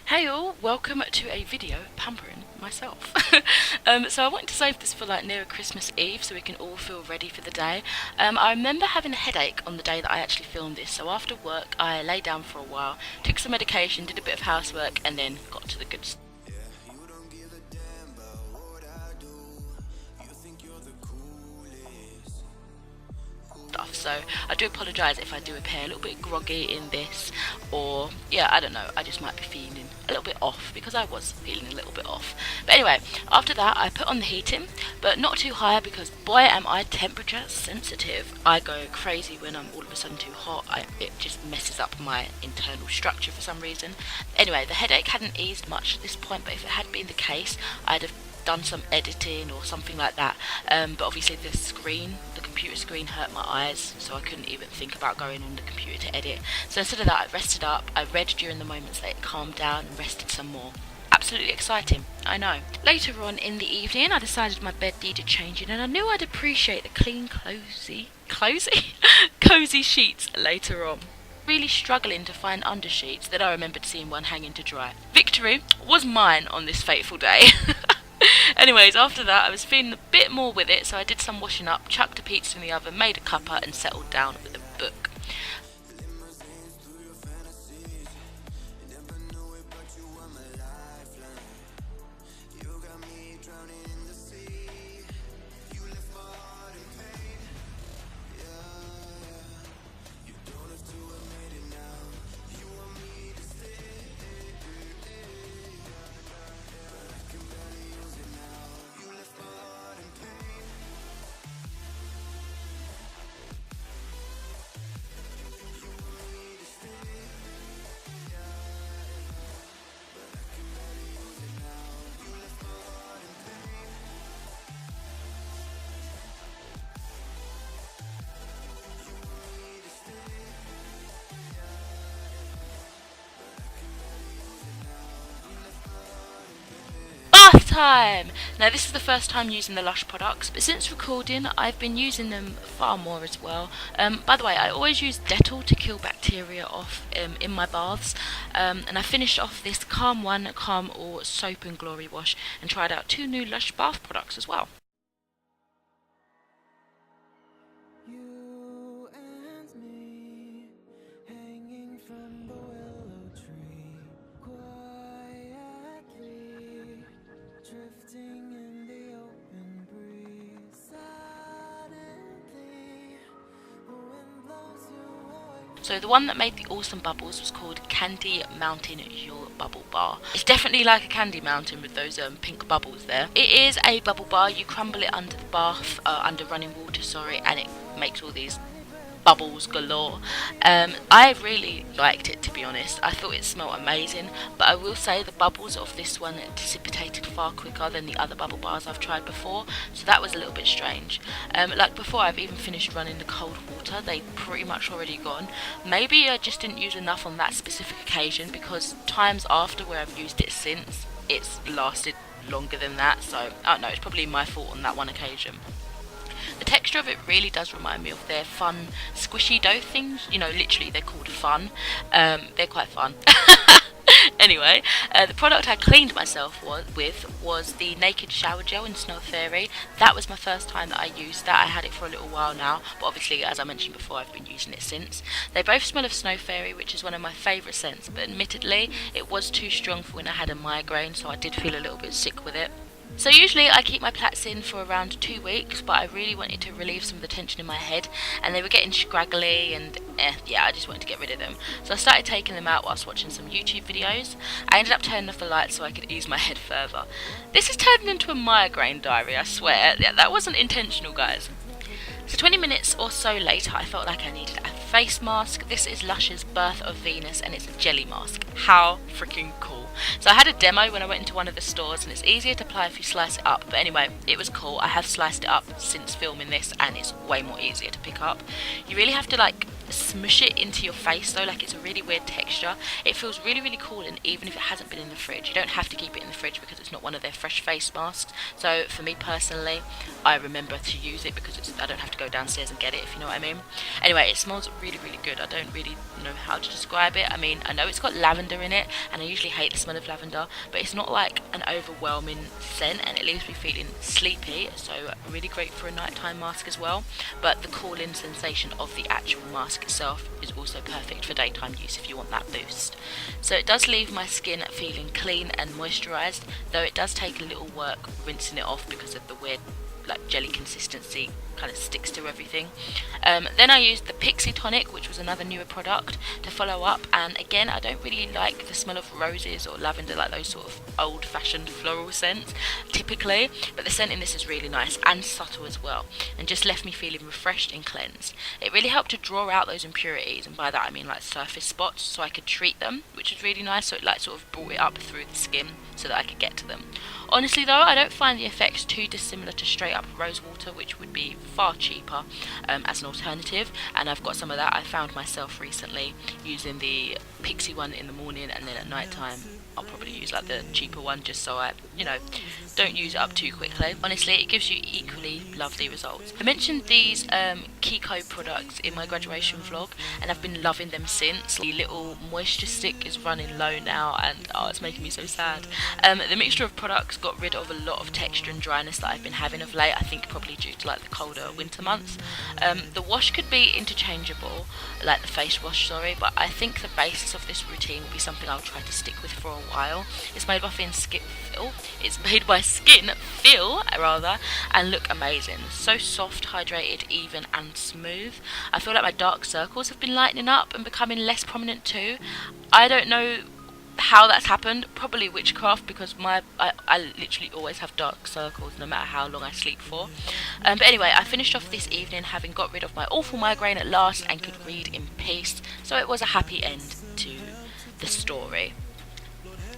Hey all, welcome to a video pampering myself. So I wanted to save this for like near Christmas Eve so we can all feel ready for the day. I remember having a headache on the day that I actually filmed this, so after work I lay down for a while, took some medication, did a bit of housework and then got to the good stuff. So I do apologise if I do appear a little bit groggy in this, or yeah, I don't know, I just might be feeling a little bit off because I was feeling a little bit off. But anyway, after that I put on the heating, but not too high because boy am I temperature sensitive. I go crazy when I'm all of a sudden too hot. It just messes up my internal structure for some reason. Anyway, the headache hadn't eased much at this point, but if it had been the case I'd have done some editing or something like that, but obviously the computer screen hurt my eyes, so I couldn't even think about going on the computer to edit. So instead of that I rested up, I read during the moments that it calmed down and rested some more. Absolutely exciting, I know. Later on in the evening I decided my bed needed changing and I knew I'd appreciate the clean cozy sheets later on. Really struggling to find undersheets, then I remembered seeing one hanging to dry. Victory was mine on this fateful day. Anyways, after that I was feeling a bit more with it, so I did some washing up, chucked a pizza in the oven, made a cuppa and settled down with a book. Bath time! Now this is the first time using the Lush products, but since recording I've been using them far more as well. By the way, I always use Dettol to kill bacteria off in my baths, and I finished off this Calm One, Calm All Soap and Glory Wash and tried out 2 new Lush bath products as well. You and me, hanging from the willow tree, quietly drifting in the open breeze. Suddenly, the wind blows you away. So the one that made the awesome bubbles was called Candy Mountain Your Bubble Bar. It's definitely like a candy mountain with those pink bubbles there. It is a bubble bar. You crumble it under the bath, under running water, sorry, and it makes all these bubbles galore. I really liked it, to be honest. I thought it smelled amazing, but I will say the bubbles of this one dissipated far quicker than the other bubble bars I've tried before, so that was a little bit strange. Like before I've even finished running the cold water, they pretty much already gone. Maybe I just didn't use enough on that specific occasion, because times after where I've used it since, it's lasted longer than that, so I don't know, it's probably my fault on that one occasion. The texture of it really does remind me of their fun squishy dough things. You know, literally they're called fun. They're quite fun. Anyway, the product I cleaned myself with was the Naked Shower Gel in Snow Fairy. That was my first time that I used that. I had it for a little while now, but obviously, as I mentioned before, I've been using it since. They both smell of Snow Fairy, which is one of my favourite scents, but admittedly, it was too strong for when I had a migraine, so I did feel a little bit sick with it. So usually I keep my plaits in for around 2 weeks, but I really wanted to relieve some of the tension in my head, and they were getting scraggly and yeah, I just wanted to get rid of them. So I started taking them out whilst watching some YouTube videos. I ended up turning off the lights so I could ease my head further. This has turned into a migraine diary, I swear. Yeah, that wasn't intentional, guys. So 20 minutes or so later I felt like I needed a face mask. This is Lush's Birth of Venus and it's a jelly mask. How freaking cool. So I had a demo when I went into one of the stores, and it's easier to apply if you slice it up, but anyway, it was cool. I have sliced it up since filming this and it's way more easier to pick up. You really have to like smush it into your face though, like it's a really weird texture. It feels really cool, and even if it hasn't been in the fridge, you don't have to keep it in the fridge because it's not one of their fresh face masks. So for me personally, I remember to use it because I don't have to go downstairs and get it, if you know what I mean. Anyway, it smells really, really good. I don't really know how to describe it. I mean, I know it's got lavender in it, and I usually hate the smell of lavender, but it's not like an overwhelming scent, and it leaves me feeling sleepy, so really great for a nighttime mask as well. But the cooling sensation of the actual mask itself is also perfect for daytime use if you want that boost. So it does leave my skin feeling clean and moisturised, though it does take a little work rinsing it off because of the weird like jelly consistency kind of sticks to everything. Then I used the Pixie Tonic, which was another newer product, to follow up, and again I don't really like the smell of roses or lavender, like those sort of old fashioned floral scents typically, but the scent in this is really nice and subtle as well, and just left me feeling refreshed and cleansed. It really helped to draw out those impurities, and by that I mean like surface spots, so I could treat them, which is really nice. So it like sort of brought it up through the skin so that I could get to them. Honestly though, I don't find the effects too dissimilar to straight up rose water, which would be far cheaper as an alternative, and I've got some of that. I found myself recently using the Pixie one in the morning, and then at night time I'll probably use like the cheaper one, just so I, you know, don't use it up too quickly. Honestly, it gives you equally lovely results. I mentioned these Kiko products in my graduation vlog, and I've been loving them since. The little moisture stick is running low now, and oh, it's making me so sad. The mixture of products got rid of a lot of texture and dryness that I've been having of late, I think probably due to like the colder winter months. The wash could be interchangeable, like the face wash, sorry, but I think the basis of this routine will be something I'll try to stick with for a while. It's made by Skin Feel rather, and look amazing. So soft, hydrated, even and smooth. I feel like my dark circles have been lightening up and becoming less prominent too. I don't know how that's happened, probably witchcraft, because I literally always have dark circles no matter how long I sleep for. But anyway, I finished off this evening having got rid of my awful migraine at last and could read in peace, so it was a happy end to the story.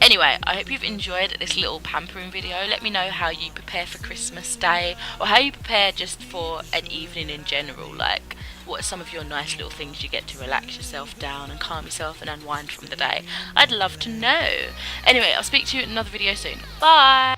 Anyway, I hope you've enjoyed this little pampering video. Let me know how you prepare for Christmas Day, or how you prepare just for an evening in general. Like, what are some of your nice little things you get to relax yourself down and calm yourself and unwind from the day? I'd love to know. Anyway, I'll speak to you in another video soon. Bye!